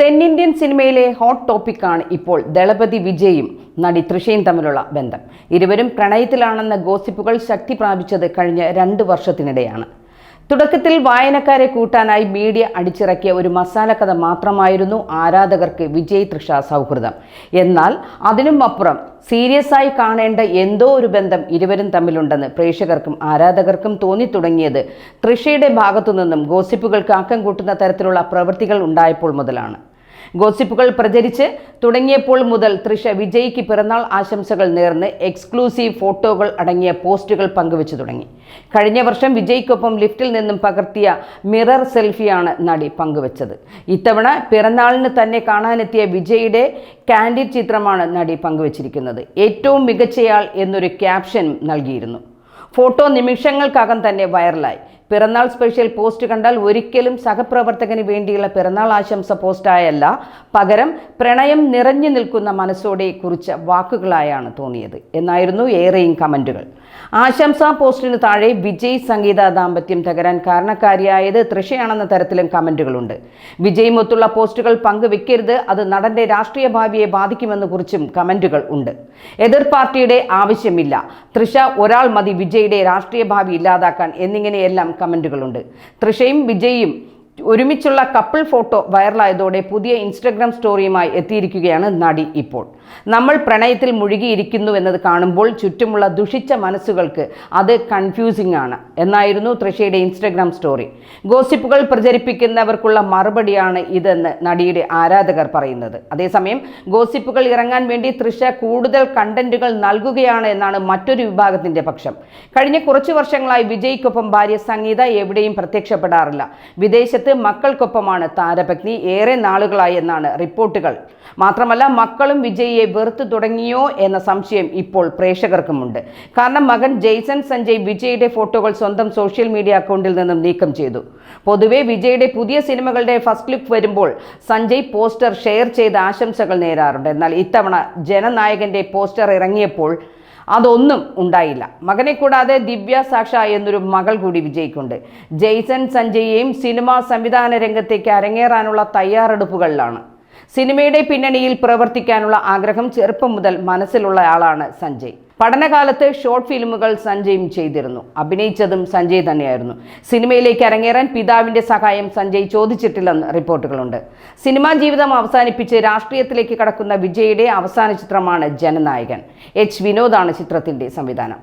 തെന്നിന്ത്യൻ സിനിമയിലെ ഹോട്ട് ടോപ്പിക്കാണ് ഇപ്പോൾ ദളപതി വിജയും നടി തൃഷയും തമ്മിലുള്ള ബന്ധം. ഇരുവരും പ്രണയത്തിലാണെന്ന ഗോസിപ്പുകൾ ശക്തി പ്രാപിച്ചത് കഴിഞ്ഞ 2 വർഷത്തിനിടെയാണ്. തുടക്കത്തിൽ വായനക്കാരെ കൂട്ടാനായി മീഡിയ അടിച്ചിറക്കിയ ഒരു മസാല കഥ മാത്രമായിരുന്നു ആരാധകർക്ക് വിജയ് തൃഷ സൗഹൃദം. എന്നാൽ അതിനും അപ്പുറം സീരിയസ് ആയി കാണേണ്ട എന്തോ ഒരു ബന്ധം ഇരുവരും തമ്മിലുണ്ടെന്ന് പ്രേക്ഷകർക്കും ആരാധകർക്കും തോന്നിത്തുടങ്ങിയത് തൃഷയുടെ ഭാഗത്തു നിന്നും ഗോസിപ്പുകൾക്ക് ആക്കം കൂട്ടുന്ന തരത്തിലുള്ള പ്രവൃത്തികൾ ഉണ്ടായപ്പോൾ മുതലാണ്. ഗോസിപ്പുകൾ പ്രചരിച്ച് തുടങ്ങിയപ്പോൾ മുതൽ തൃഷ വിജയ്ക്ക് പിറന്നാൾ ആശംസകൾ നേർന്ന് എക്സ്ക്ലൂസീവ് ഫോട്ടോകൾ അടങ്ങിയ പോസ്റ്റുകൾ പങ്കുവച്ചു തുടങ്ങി. കഴിഞ്ഞ വർഷം വിജയ്ക്കൊപ്പം ലിഫ്റ്റിൽ നിന്നും പകർത്തിയ മിറർ സെൽഫിയാണ് നടി പങ്കുവച്ചത്. ഇത്തവണ പിറന്നാളിന് തന്നെ കാണാനെത്തിയ വിജയുടെ കാൻഡിഡ് ചിത്രമാണ് നടി പങ്കുവച്ചിരിക്കുന്നത്. ഏറ്റവും മികച്ചയാൾ എന്നൊരു ക്യാപ്ഷൻ നൽകിയിരുന്നു. ഫോട്ടോ നിമിഷങ്ങൾക്കകം തന്നെ വൈറലായി. പിറന്നാൾ സ്പെഷ്യൽ പോസ്റ്റ് കണ്ടാൽ ഒരിക്കലും സഹപ്രവർത്തകന് വേണ്ടിയുള്ള പിറന്നാൾ ആശംസ പോസ്റ്റായല്ല, പകരം പ്രണയം നിറഞ്ഞു നിൽക്കുന്ന മനസ്സോടെ കുറിച്ച വാക്കുകളായാണ് തോന്നിയത് എന്നായിരുന്നു ഏറെയും കമൻറ്റുകൾ. ആശംസാ പോസ്റ്റിന് താഴെ വിജയ് സംഗീത ദാമ്പത്യം തകരാൻ കാരണക്കാരിയായത് തൃഷയാണെന്ന തരത്തിലും കമൻറ്റുകളുണ്ട്. വിജയുമൊത്തുള്ള പോസ്റ്റുകൾ പങ്കുവെക്കരുത്, അത് നടന്റെ രാഷ്ട്രീയ ഭാവിയെ ബാധിക്കുമെന്ന് കുറിച്ചും കമൻറ്റുകൾ ഉണ്ട്. എതിർ പാർട്ടിയുടെ ആവശ്യമില്ല, തൃഷ ഒരാൾ മതി വിജയുടെ രാഷ്ട്രീയ ഭാവി ഇല്ലാതാക്കാൻ എന്നിങ്ങനെയെല്ലാം കമൻറ്റുകളുണ്ട്. തൃഷയും വിജയും ഒരുമിച്ചുള്ള കപ്പിൾ ഫോട്ടോ വൈറലായതോടെ പുതിയ ഇൻസ്റ്റഗ്രാം സ്റ്റോറിയുമായി എത്തിയിരിക്കുകയാണ് നടി ഇപ്പോൾ. നമ്മൾ പ്രണയത്തിൽ മുഴുകിയിരിക്കുന്നു എന്നത് കാണുമ്പോൾ ചുറ്റുമുള്ള ദുഷിച്ച മനസ്സുകൾക്ക് അത് കൺഫ്യൂസിംഗ് ആണ് എന്നായിരുന്നു തൃഷയുടെ ഇൻസ്റ്റഗ്രാം സ്റ്റോറി. ഗോസിപ്പുകൾ പ്രചരിപ്പിക്കുന്നവർക്കുള്ള മറുപടിയാണ് ഇതെന്ന് നടിയുടെ ആരാധകർ പറയുന്നത്. അതേസമയം ഗോസിപ്പുകൾ ഇറങ്ങാൻ വേണ്ടി തൃഷ കൂടുതൽ കണ്ടന്റുകൾ നൽകുകയാണ് എന്നാണ് മറ്റൊരു വിഭാഗത്തിന്റെ പക്ഷം. കഴിഞ്ഞ കുറച്ചു വർഷങ്ങളായി വിജയ്ക്കൊപ്പം ഭാര്യ സംഗീത എവിടെയും പ്രത്യക്ഷപ്പെടാറില്ല. വിദേശത്ത് മക്കൾക്കൊപ്പമാണ് താരപത്നി ഏറെ നാളുകളായി എന്നാണ് റിപ്പോർട്ടുകൾ. മാത്രമല്ല മക്കളും വിജയിയെ വെറുത്തു തുടങ്ങിയോ എന്ന സംശയം ഇപ്പോൾ പ്രേക്ഷകർക്കുമുണ്ട്. കാരണം മകൻ ജെയ്സൺ സഞ്ജയ് വിജയുടെ ഫോട്ടോകൾ സ്വന്തം സോഷ്യൽ മീഡിയ അക്കൗണ്ടിൽ നിന്നും നീക്കം ചെയ്തു. പൊതുവെ വിജയുടെ പുതിയ സിനിമകളുടെ ഫസ്റ്റ് ലുക്ക് വരുമ്പോൾ സഞ്ജയ് പോസ്റ്റർ ഷെയർ ചെയ്ത് ആശംസകൾ നേരാറുണ്ട്. എന്നാൽ ഇത്തവണ ജനനായകന്റെ പോസ്റ്റർ ഇറങ്ങിയപ്പോൾ അതൊന്നും ഉണ്ടായില്ല. മകനെ കൂടാതെ ദിവ്യ സാക്ഷ എന്നൊരു മകൾ കൂടി വിജയ്ക്കുണ്ട്. ജെയ്സൺ സഞ്ജയെയും സിനിമാ സംവിധാന രംഗത്തേക്ക് അരങ്ങേറാനുള്ള തയ്യാറെടുപ്പുകളിലാണ്. സിനിമയുടെ പിന്നണിയിൽ പ്രവർത്തിക്കാനുള്ള ആഗ്രഹം ചെറുപ്പം മുതൽ മനസ്സിലുള്ള ആളാണ് സഞ്ജയ്. പഠനകാലത്ത് ഷോർട്ട് ഫിലിമുകൾ സഞ്ജയും ചെയ്തിരുന്നു. അഭിനയിച്ചതും സഞ്ജയ് തന്നെയായിരുന്നു. സിനിമയിലേക്ക് അരങ്ങേറാൻ പിതാവിൻ്റെ സഹായം സഞ്ജയ് ചോദിച്ചിട്ടില്ലെന്ന് റിപ്പോർട്ടുകളുണ്ട്. സിനിമാ ജീവിതം അവസാനിപ്പിച്ച് രാഷ്ട്രീയത്തിലേക്ക് കടക്കുന്ന വിജയുടെ അവസാന ചിത്രമാണ് ജനനായകൻ. വിനോദാണ് ചിത്രത്തിൻ്റെ സംവിധാനം.